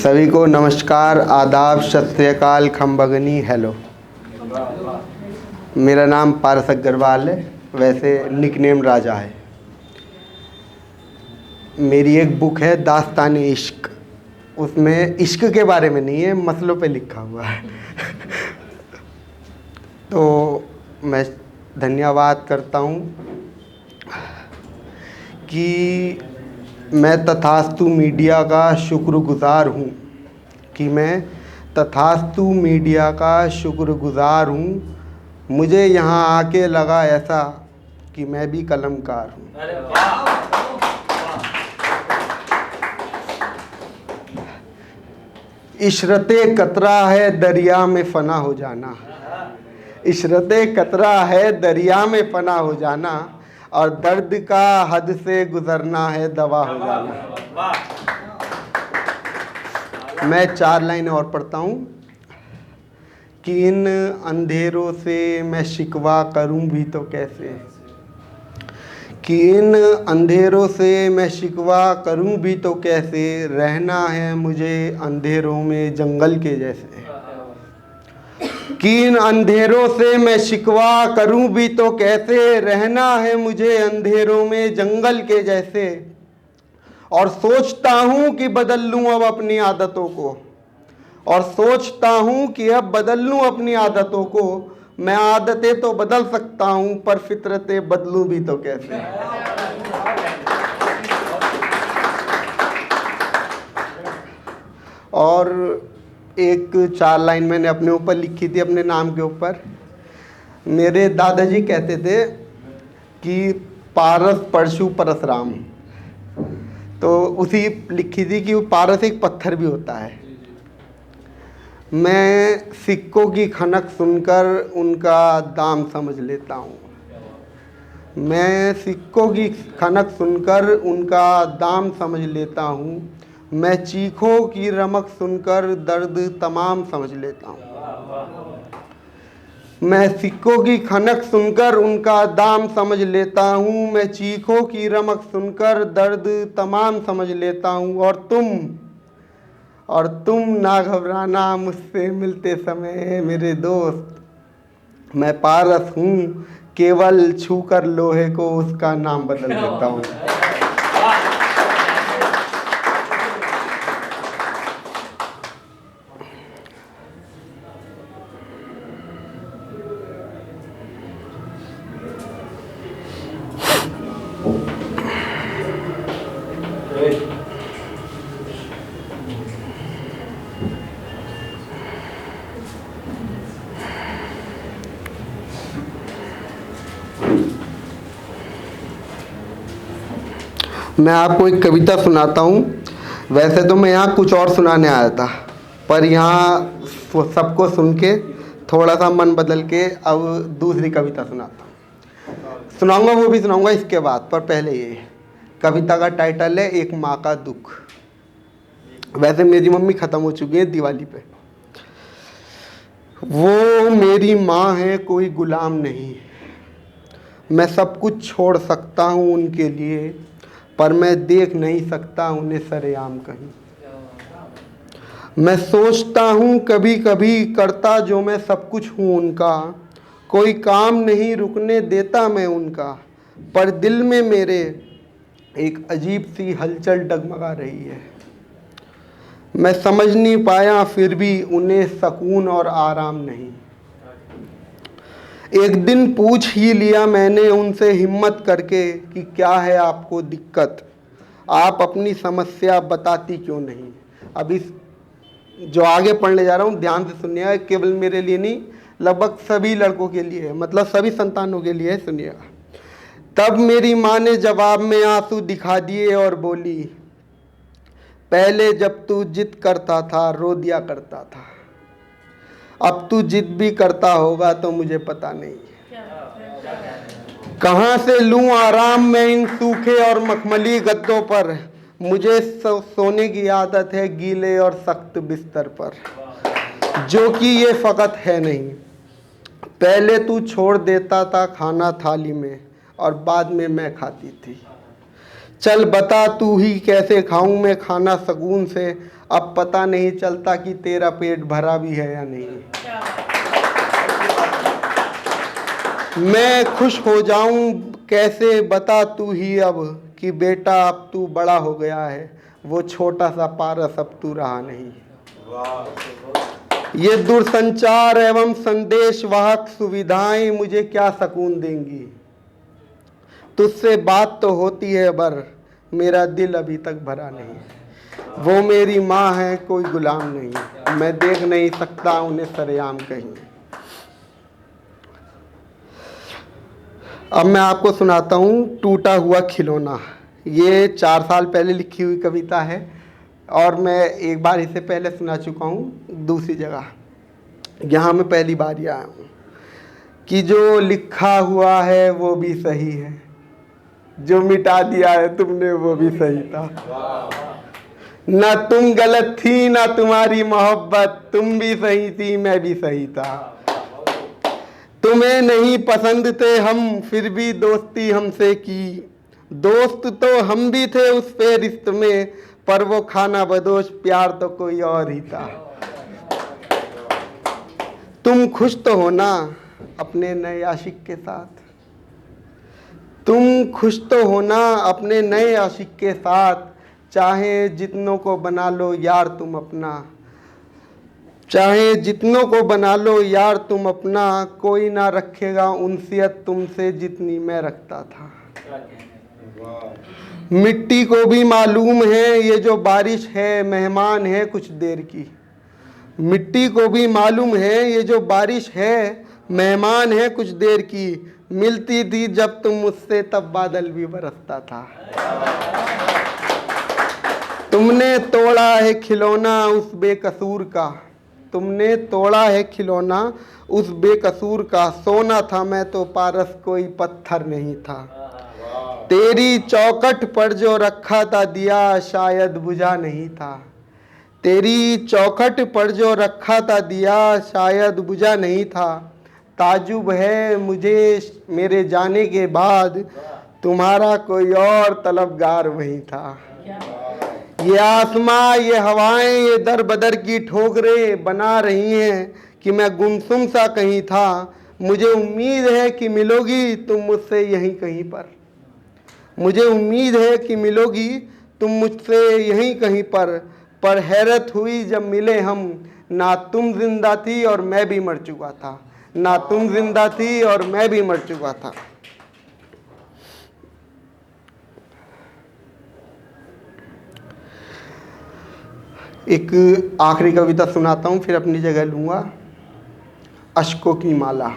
सभी को नमस्कार, आदाब, सत श्री अकाल, खम्बगनी, हेलो। मेरा नाम पारस अग्रवाल है, वैसे निकनेम राजा है। मेरी एक बुक है दास्तान-ए इश्क, उसमें इश्क के बारे में नहीं है, मसलों पे लिखा हुआ है। तो मैं धन्यवाद करता हूँ कि मैं तथास्तु मीडिया का शुक्रगुज़ार हूँ मुझे यहाँ आके लगा ऐसा कि मैं भी कलमकार हूँ। इशरते कतरा है दरिया में फ़ना हो जाना, इशरते कतरा है दरिया में फ़ना हो जाना, और दर्द का हद से गुज़रना है दवा हो जाना। मैं 4 लाइनें और पढ़ता हूँ कि इन अंधेरों से मैं शिकवा करूँ भी तो कैसे, कि इन अंधेरों से मैं शिकवा करूँ भी तो कैसे, रहना है मुझे अंधेरों में जंगल के जैसे। कि इन अंधेरों से मैं शिकवा करूं भी तो कैसे, रहना है मुझे अंधेरों में जंगल के जैसे। और सोचता हूं कि बदल लूं अब अपनी आदतों को, और सोचता हूं कि अब बदल लूं अपनी आदतों को। मैं आदतें तो बदल सकता हूं पर फितरतें बदलूं भी तो कैसे। और एक 4 लाइन मैंने अपने ऊपर लिखी थी, अपने नाम के ऊपर। मेरे दादाजी कहते थे कि पारस परशु परसराम, तो उसी लिखी थी कि वो पारस एक पत्थर भी होता है। मैं सिक्कों की खनक सुनकर उनका दाम समझ लेता हूँ, मैं सिक्कों की खनक सुनकर उनका दाम समझ लेता हूँ। मैं चीखों की रमक सुनकर दर्द तमाम समझ लेता हूँ, मैं सिक्कों की खनक सुनकर उनका दाम समझ लेता हूँ। मैं चीखों की रमक सुनकर दर्द तमाम समझ लेता हूँ। और तुम ना घबराना मुझसे मिलते समय मेरे दोस्त, मैं पारस हूँ, केवल छूकर लोहे को उसका नाम बदल देता हूँ। मैं आपको एक कविता सुनाता हूँ। वैसे तो मैं यहाँ कुछ और सुनाने आया था, पर यहाँ सबको सुन के थोड़ा सा मन बदल के अब दूसरी कविता सुनाऊंगा। वो भी सुनाऊंगा इसके बाद, पर पहले ये कविता का टाइटल है एक माँ का दुख। वैसे मेरी मम्मी ख़त्म हो चुकी है दिवाली पे। वो मेरी माँ है, कोई गुलाम नहीं, मैं सब कुछ छोड़ सकता हूँ उनके लिए, पर मैं देख नहीं सकता उन्हें सरेआम कहीं। मैं सोचता हूँ कभी कभी, करता जो मैं सब कुछ हूँ उनका, कोई काम नहीं रुकने देता मैं उनका, पर दिल में मेरे एक अजीब सी हलचल डगमगा रही है। मैं समझ नहीं पाया फिर भी उन्हें सुकून और आराम नहीं। एक दिन पूछ ही लिया मैंने उनसे हिम्मत करके कि क्या है आपको दिक्कत, आप अपनी समस्या बताती क्यों नहीं। अब इस जो आगे पढ़ने जा रहा हूँ ध्यान से सुनिएगा, केवल मेरे लिए नहीं, लगभग सभी लड़कों के लिए है, मतलब सभी संतानों के लिए है, सुनिएगा। तब मेरी माँ ने जवाब में आंसू दिखा दिए और बोली, पहले जब तू जिद करता था रो दिया करता था, अब तू जिद भी करता होगा तो मुझे पता नहीं। कहाँ से लूँ आराम मैं इन सूखे और मखमली गद्दों पर, मुझे सोने की आदत है गीले और सख्त बिस्तर पर, जो कि ये फ़कत है नहीं। पहले तू छोड़ देता था खाना थाली में और बाद में मैं खाती थी। चल बता तू ही कैसे खाऊं मैं खाना सुकून से, अब पता नहीं चलता कि तेरा पेट भरा भी है या नहीं। मैं खुश हो जाऊं कैसे बता तू ही अब, कि बेटा अब तू बड़ा हो गया है, वो छोटा सा पारस अब तू रहा नहीं। ये दूरसंचार एवं संदेश वाहक सुविधाएं मुझे क्या सुकून देंगी। तुझसे बात तो होती है बर, मेरा दिल अभी तक भरा नहीं। वो मेरी माँ है कोई गुलाम नहीं, मैं देख नहीं सकता उन्हें सरेआम कहीं। अब मैं आपको सुनाता हूँ टूटा हुआ खिलौना। ये 4 साल पहले लिखी हुई कविता है और मैं एक बार इसे पहले सुना चुका हूँ दूसरी जगह। यहाँ मैं पहली बार ही आया हूँ। कि जो लिखा हुआ है वो भी सही है, जो मिटा दिया है तुमने वो भी सही था। ना तुम गलत थी ना तुम्हारी मोहब्बत, तुम भी सही थी मैं भी सही था। तुम्हें नहीं पसंद थे हम फिर भी दोस्ती हमसे की, दोस्त तो हम भी थे उस फेरिस्त में, पर वो खाना बदोश प्यार तो कोई और ही था। तुम खुश तो हो ना अपने नए आशिक के साथ, तुम खुश तो हो ना अपने नए आशिक के साथ, चाहे जितनों को बना लो यार तुम अपना, चाहे जितनों को बना लो यार तुम अपना, कोई ना रखेगा उनसियत तुमसे जितनी मैं रखता था। मिट्टी को भी मालूम है ये जो बारिश है मेहमान है कुछ देर की, मिट्टी को भी मालूम है ये जो बारिश है मेहमान है कुछ देर की, मिलती थी जब तुम मुझसे तब बादल भी बरसता था। तुमने तोड़ा है खिलौना उस बेकसूर का, तुमने तोड़ा है खिलौना उस बेकसूर का, सोना था मैं तो पारस कोई पत्थर नहीं था। तेरी चौखट पर जो रखा था दिया शायद बुझा नहीं था, तेरी चौखट पर जो रखा था दिया शायद बुझा नहीं था। ताजुब है मुझे मेरे जाने के बाद तुम्हारा कोई और तलबगार वही था। ये आसमां ये हवाएं ये दर बदर की ठोकरें बना रही हैं कि मैं गुमसुम सा कहीं था। मुझे उम्मीद है कि मिलोगी तुम मुझसे यहीं कहीं पर, मुझे उम्मीद है कि मिलोगी तुम मुझसे यहीं कहीं पर हैरत हुई जब मिले हम, ना तुम जिंदा थी और मैं भी मर चुका था, ना तुम जिंदा थी और मैं भी मर चुका था। एक आखिरी कविता सुनाता हूँ फिर अपनी जगह लूँगा। अश्कों की माला।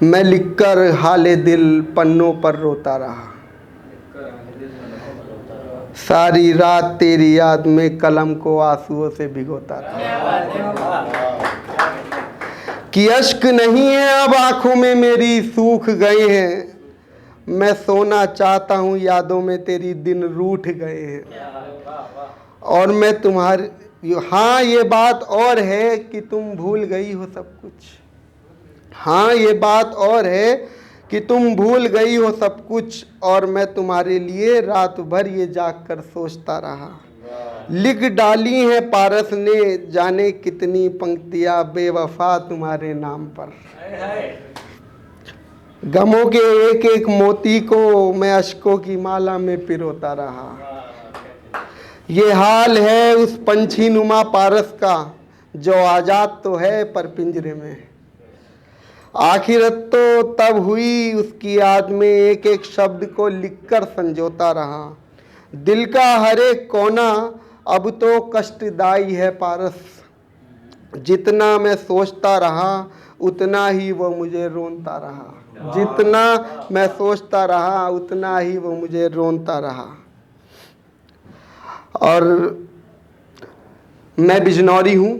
मैं लिखकर हाले दिल पन्नों पर रोता रहा, सारी रात तेरी याद में कलम को आंसुओं से भिगोता था। कि अश्क नहीं है अब आंखों में मेरी सूख गए हैं, मैं सोना चाहता हूँ यादों में तेरी दिन रूठ गए हैं। और मैं तुम्हारी हाँ ये बात और है कि तुम भूल गई हो सब कुछ, हाँ ये बात और है कि तुम भूल गई हो सब कुछ, और मैं तुम्हारे लिए रात भर ये जाग कर सोचता रहा। लिख डाली है पारस ने जाने कितनी पंक्तियां बेवफा तुम्हारे नाम पर। गमों के एक एक मोती को मैं अश्कों की माला में पिरोता रहा। ये हाल है उस पंछी नुमा पारस का जो आजाद तो है पर पिंजरे में। आखिरत तो तब हुई उसकी याद में एक एक शब्द को लिखकर संजोता रहा। दिल का हर एक कोना अब तो कष्टदायी है पारस, जितना मैं सोचता रहा उतना ही वो मुझे रोनता रहा, जितना मैं सोचता रहा उतना ही वो मुझे रोनता रहा। और मैं बिजनौरी हूँ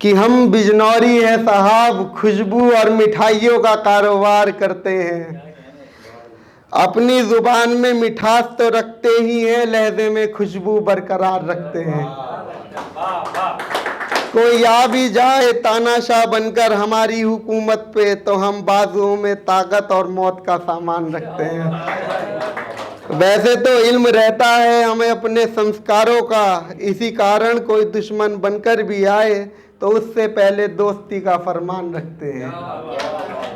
कि हम बिजनौरी हैं साहब, खुशबू और मिठाइयों का कारोबार करते हैं। अपनी जुबान में मिठास तो रखते ही हैं, लहजे में खुशबू बरकरार रखते हैं। कोई आ भी जाए तानाशाह बनकर हमारी हुकूमत पे, तो हम बाजुओं में ताकत और मौत का सामान रखते हैं। वैसे तो इल्म रहता है हमें अपने संस्कारों का, इसी कारण कोई दुश्मन बनकर भी आए तो उससे पहले दोस्ती का फरमान रखते हैं।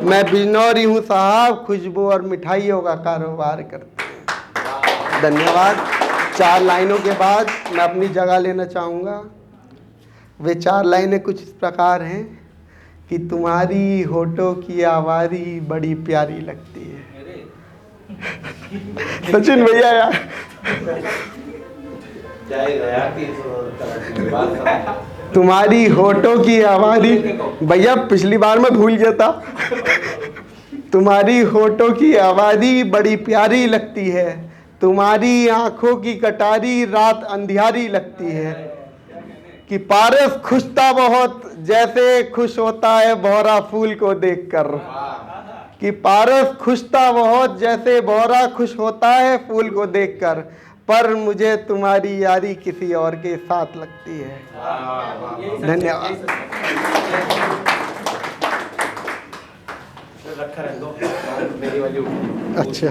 मैं बिजनौरी हूँ साहब, खुशबू और मिठाइयों का कारोबार करते हैं। धन्यवाद। 4 लाइनों के बाद मैं अपनी जगह लेना चाहूँगा। वे 4 लाइनें कुछ इस प्रकार हैं कि तुम्हारी होठों की आवाज़ी बड़ी प्यारी लगती है। सचिन भैया यार, तुम्हारी होठों की आवाज़ी, भैया पिछली बार मैं भूल गया था। तुम्हारी होठों की आवाज़ी बड़ी प्यारी लगती है, तुम्हारी आंखों की कटारी रात अंधियारी लगती है। कि पारस खुशता बहुत जैसे खुश होता है भौरा फूल को देखकर। कि पारस खुशता बहुत जैसे भौरा खुश होता है फूल को देखकर, पर मुझे तुम्हारी यारी किसी और के साथ लगती है। धन्यवाद। अच्छा,